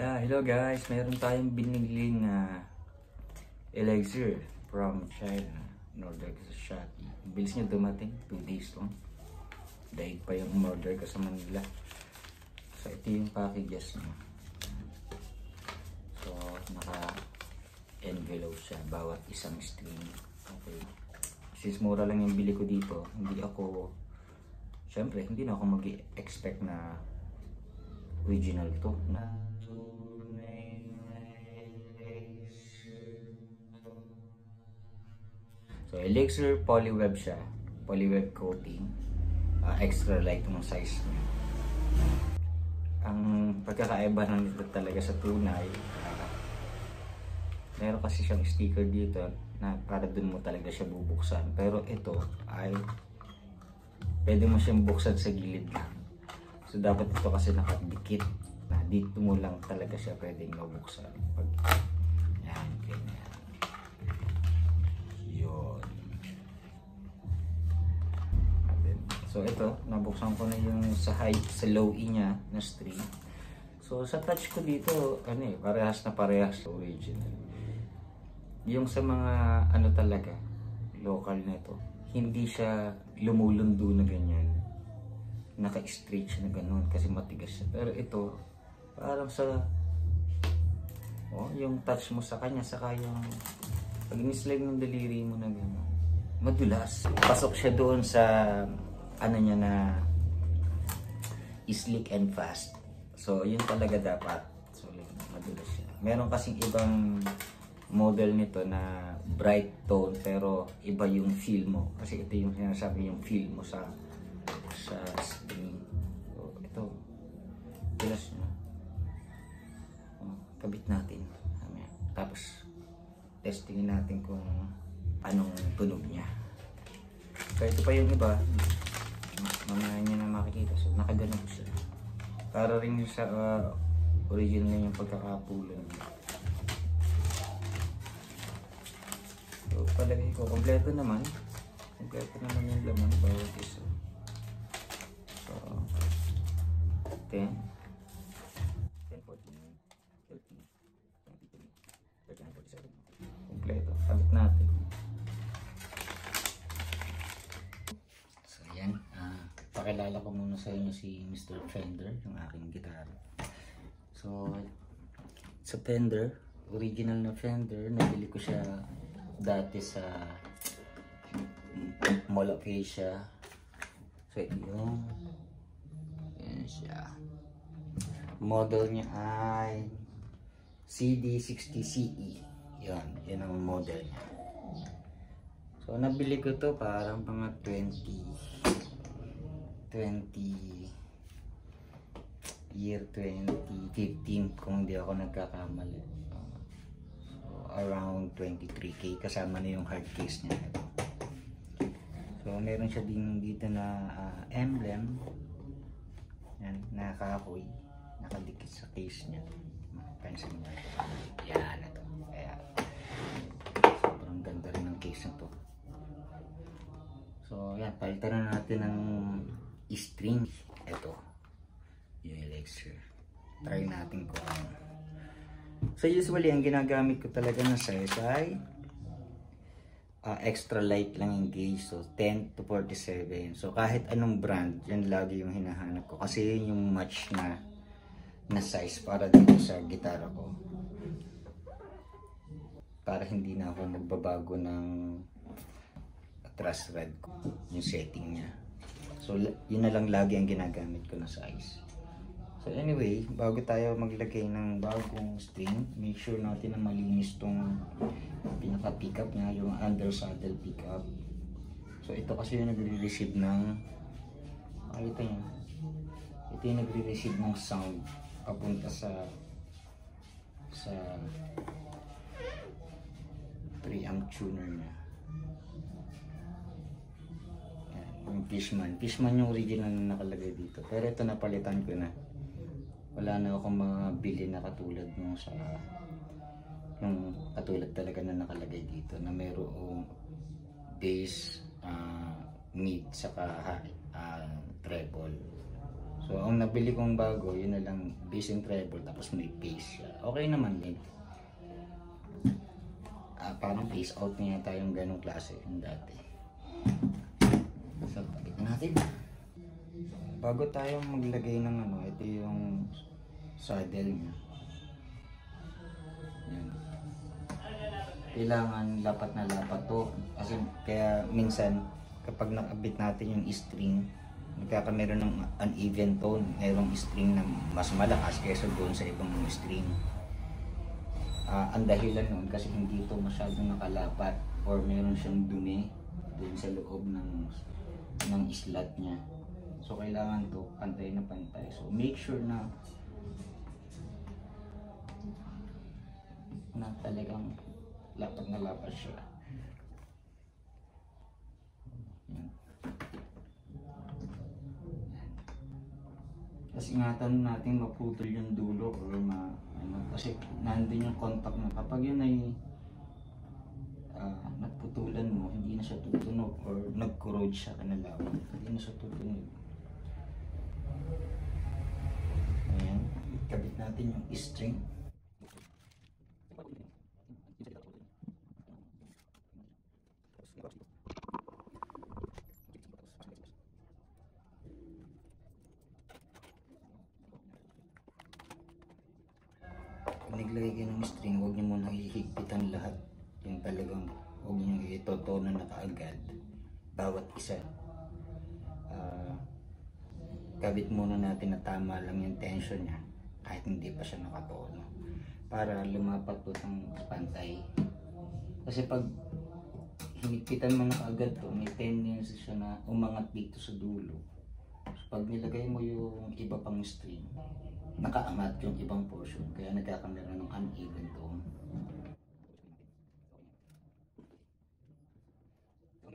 Hello guys, mayroon tayong biniling elixir from China. In-order ko sa Shopee. Bilis niya dumating, 2 days lang. Daig pa yung in-order ko sa Manila. So ito yung packages niya. So naka-envelope siya bawat isang string. Okay. Since mura lang yung bili ko dito, syempre hindi na ako mag-expect na original to na so elixir polyweb siya, polyweb coating, extra light yung size niya. Ang pagkakaiba ng nito talaga sa tunay, meron kasi siyang sticker dito na para dun mo talaga siya bubuksan, pero ito ay pwede mo siyang buksan sa gilid lang. So dapat ito kasi nakadikit na dito mo lang talaga siya pwedeng mabuksan. Pag yan, ganyan. Yun. So ito, nabuksan ko na yung sa high, sa low E niya na string. So sa touch ko dito, parehas na parehas sa original. Yung sa mga talaga, local na ito, hindi siya lumulundo na ganyan. Naka-straight siya na ganun kasi matigas siya. Pero ito, parang sa yung touch mo sa kanya, saka yung pag in-slide ng daliri mo na gano'n, madulas. Pasok siya doon sa niya na slick and fast. So yun talaga dapat. So madulas siya. Meron kasing ibang model nito na bright tone pero iba yung feel mo. Kasi ito yung sinasabi yung feel mo sa string. So ito, dulas niya. Kabit natin. Tapos testingin natin kung anong tunog niya. So ito pa yung iba, mamaya niya na makikita. So nakaganog siya. Para rin sa original yung pagkakapulan niya. So palagay ko, kompleto naman yung laman bawat isa. So 10, 10, 14, 13, 23, 39, 47. Kompleto. Kabit natin. So yan, pakilala ko muna sa inyo si Mr. Fender, yung aking gitara. So sa Fender, original na Fender, nabili ko siya dati sa Mall of Asia. So ito yung yan siya. Model niya ay CD60CE. Yan ang model niya. So nabili ko to parang mga 2015 kung hindi ako nagkakamali. Around 23k kasama na yung hard case niya. So meron siya din dito na emblem yan, na kahoy nakadikit sa case niya. Pansin niya yan ito. Kaya sobrang ganda rin ng case na to. So yan, palitan na natin ng string. Ito yung elixir. Try natin kung so usually ang ginagamit ko talaga na size ay extra light lang yung gauge. So 10 to 47. So kahit anong brand, yan lagi yung hinahanap ko. Kasi yun yung match na size para dito sa gitara ko. Para hindi na ako magbabago ng truss rod ko, yung setting niya. So yun na lang lagi ang ginagamit ko na size. So anyway, bago tayo maglagay ng bagong string, make sure natin na malinis tong pinaka pickup niya, yung under saddle pickup. So ito kasi yung nagre-receive ng ito yung nagre-receive ng sound papunta sa 3 amp tuner niya. Yung Fishman yung original na nakalagay dito. Pero ito napalitan ko na. Wala na akong mabili na katulad nung yung katulad talaga na nakalagay dito na mayroong bass, mid, saka treble. So ang nabili kong bago, yun na lang bass and treble tapos may bass siya. Okay naman din. Parang face out niya tayong ganong klase yung dati. So pagit natin. Bago tayo maglagay ng ano, ito yung saddle niya. Yan. Kailangan lapat na lapat to. Kasi kaya minsan kapag nakabit natin yung string, nagkakameron ng uneven tone. Mayroong string na mas malakas kaysa doon sa ibang string. Ang dahilan nun kasi hindi ito masyadong nakalapat or meron siyang dumi doon sa loob ng slot niya. So kailangan to pantay na pantay. So make sure na talagang lapat na lapat siya. Kasi ingatan natin maputol yung dulo or kasi nandun yung contact na kapag yun ay nagputulan mo, hindi na siya tutunog or nag-corrode siya kanalaw, hindi na siya tutunog. Ayan, kabit natin yung string. Pag naglagay kayo ng string, huwag niyo muna hihigpitan lahat. Yung talagang huwag niyo itotono na kaagad bawat isa. Kabit muna natin na tama lang yung tension niya kahit hindi pa siya nakatono para lumapat po ng pantay. Kasi pag hinigpitan mo na kaagad to, may tendency siya na umangat dito sa dulo. So, pag nilagay mo yung iba pang string, nakaangat yung ibang portion kaya nagkakameron ng uneven tone.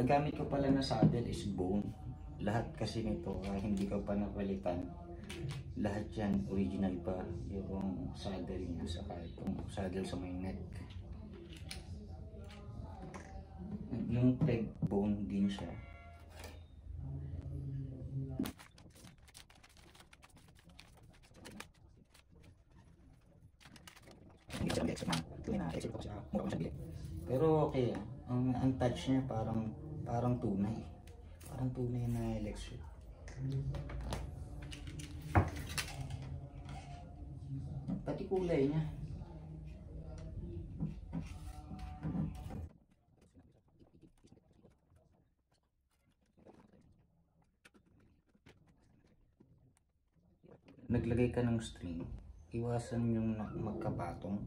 Ang gamit ko pala na saddle is bone. Lahat kasi nito hindi ko pa napalitan. Lahat yan original pa yung saddle niya saka itong saddle sa may neck. Yung peg bone din siya. Pero okay ang touch niya parang tunay. Parang tunay na election. Pati kulay niya. Naglagay ka ng string, iwasan yung magkapatong.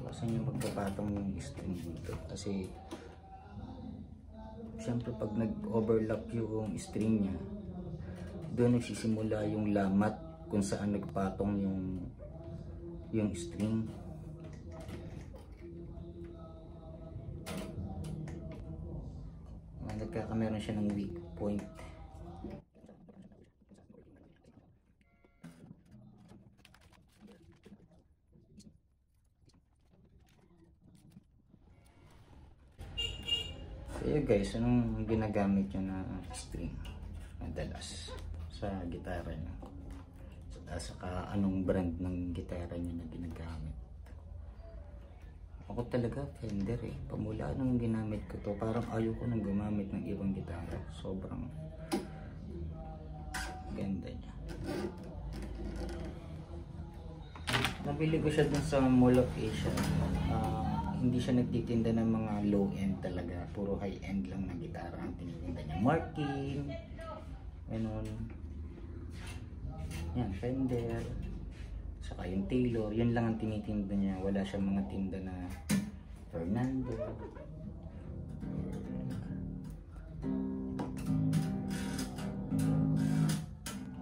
Iwasan yung magkapatong yung string dito. Kasi siyempre pag nag-overlap yung string niya, doon nagsisimula yung lamat kung saan nagpatong yung string. Nagkakameron siya ng weak point. So guys, anong ginagamit nyo na string madalas sa gitara nyo? Saka anong brand ng gitara nyo na ginagamit? Ako talaga Fender eh. Pamula nung ginamit ko to, parang ayaw ko nang gumamit ng ibang gitara. Sobrang ganda niya. Nabili ko siya dun sa Mall of Asia. Hindi siya nagtitinda ng mga low end talaga, puro high end lang na gitara ang tinitinda niya. Martin, ganun. Yan, Fender, saka yung Taylor, yun lang ang tinitinda niya. Wala siyang mga tinda na Fernando.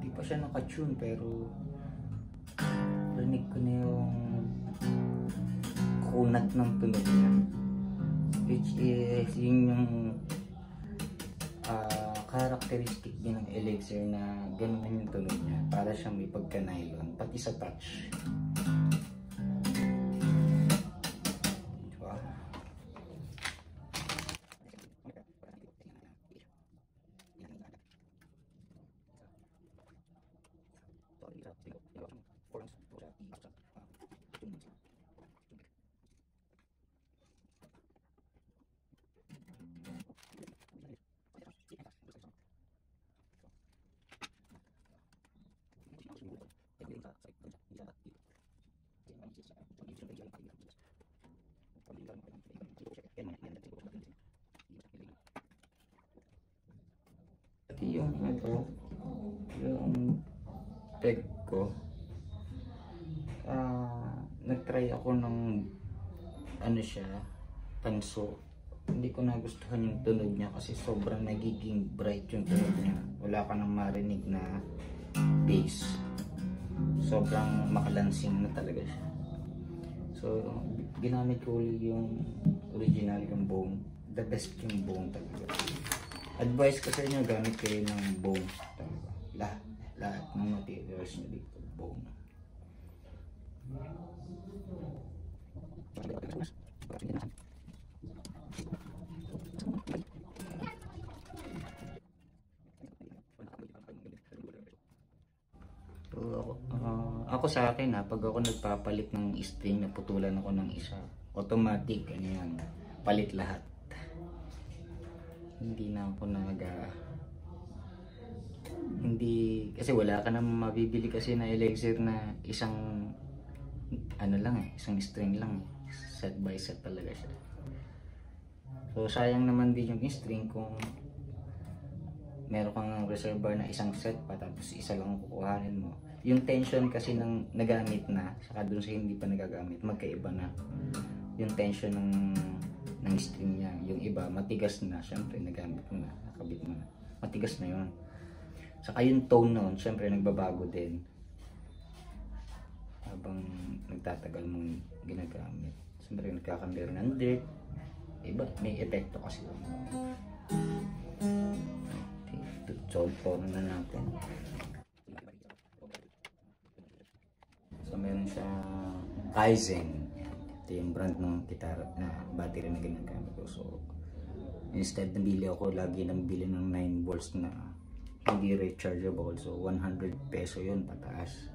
Hindi pa siya nakatune pero rinig ko na yung kunat ng tunog niya, which is yun yung characteristic din ng Elixir na ganun yung tunog niya, para siyang may pagka-nylon pati sa touch. Diba? Yung yung peg ko, nagtry ako ng siya, tanso. Hindi ko nagustuhan yung tunog niya kasi sobrang nagiging bright yung tunog niya. Wala ka nang marinig na bass. Sobrang makalansing na talaga siya. So, ginamit ko ulit yung original, yung bone. The best yung bone talaga. Advice ko sa inyo, gamit kayo ng bones talaga. Lahat ng materials nyo dito, bone. So, ako sa akin pag ako nagpapalit ng string, naputulan ako ng isa, automatic, yan, palit lahat. Hindi na ako hindi, kasi wala ka na mabibili kasi na elixir na isang isang string lang, set by set talaga siya. So sayang naman din yung string kung meron kang reservoir na isang set pa tapos isa lang kukuhanin mo. Yung tension kasi ng nagamit na saka dun sa hindi pa nagagamit, magkaiba na yung tension ng string niya. Yung iba matigas na, syempre nagamit mo na, nakabit mo na, matigas na yun. Saka yung tone noon, syempre nagbabago din habang nagtatagal mong ginagamit. Syempre nagkakambero ng dirt, iba, may epekto kasi yun. Solve tone na natin. So meron siya Kaizen. Ito yung brand ng gitara na battery na ginagamit ko. So instead nabili ako lagi ng bili ng 9 volts na hindi rechargeable. So 100 peso yun pataas.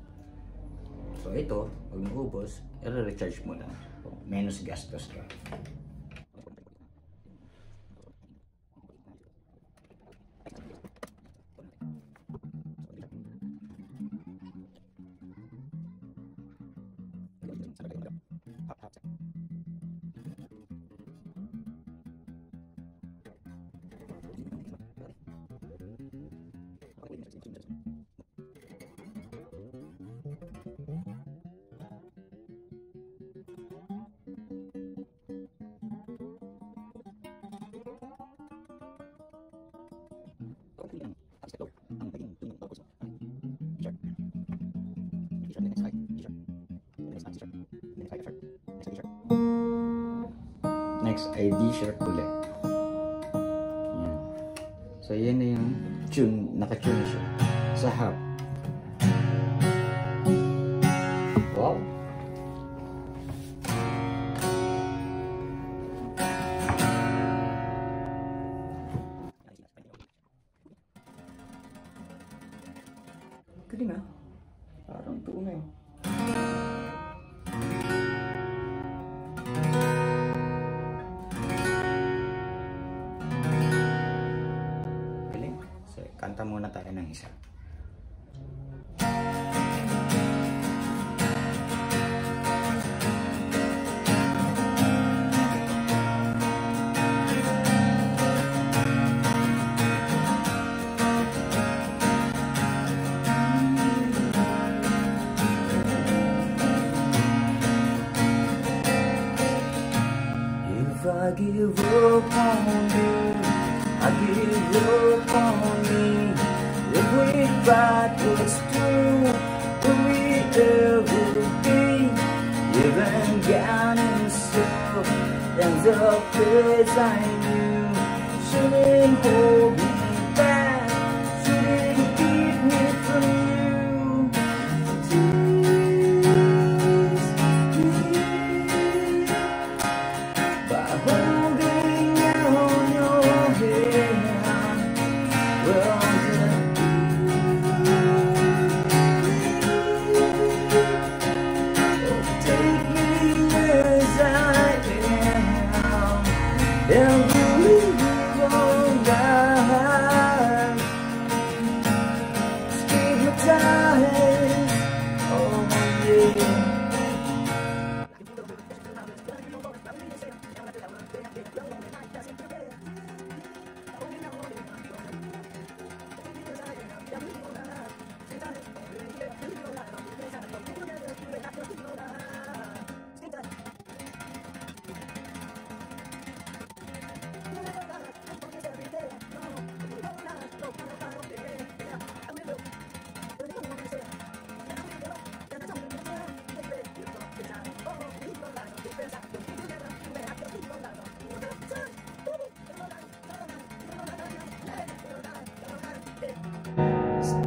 So ito, pag naubos, i-recharge mo lang. So, menos gastos ka. Next ay D sharp ulit. Yan. So yan na yung tune, naka-tune siya sa half. Wow. Galing parang tunay. Kanta muna tayo ng isa. If I give up on you, I give up on me. If we fight what's true, will we ever be? Even down in self and the place I knew shouldn't hold me back, shouldn't keep me from you. By holding on your hand, well,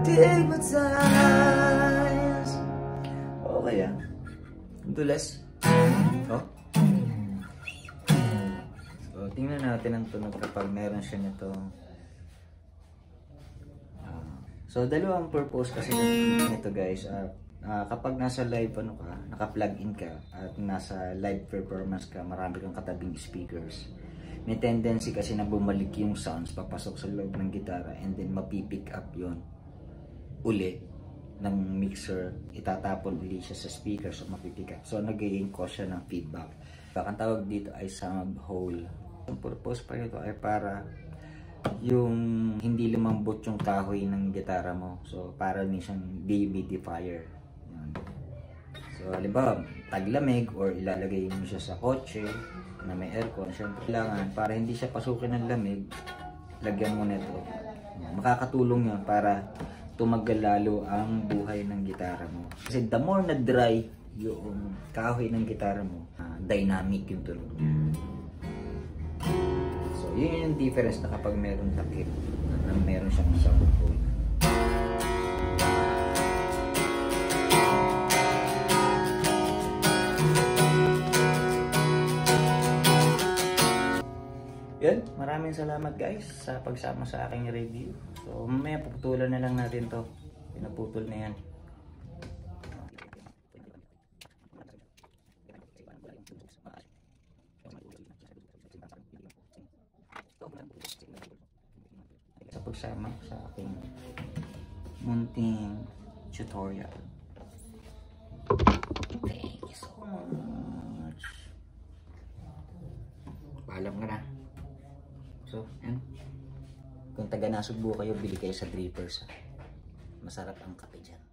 stigmatized. Okay ah. Dulas. Oh. So, tingnan natin ang tunog kapag meron siya nito. So, dalawang purpose kasi nito guys. Kapag nasa live naka-plug in ka at nasa live performance ka, marami kang katabing speakers. May tendency kasi na bumalik yung sounds papasok sa loob ng gitara and then mapipick up yon uli ng mixer, itatapon uli siya sa speaker so mapipick up. So nagiging cause siya ng feedback. Baka ang tawag dito ay sound hole. Ang purpose pa ito ay para yung hindi lumambot yung kahoy ng gitara mo. So para din siyang dehumidifier. So halimbawa, taglamig or ilalagay mo siya sa kotse na may aircon, syempre kailangan para hindi siya pasukin ng lamig, lagyan mo nito. Makakatulong yun para tumagal lalo ang buhay ng gitara mo. Kasi the more na dry yung kahoy ng gitara mo, dynamic yung tunog. So yun yung difference na kapag meron takip, na meron siyang sound hole. Yun, maraming salamat guys sa pagsama sa aking review. So mamaya puputulan na lang natin to. Pinaputol na yan. Sa pagsama sa aking munting tutorial. Thank you so much. Paalam ka na. So, yan. Kung taga Nasugbu kayo, bili kayo sa Drippers. Masarap ang kape dyan.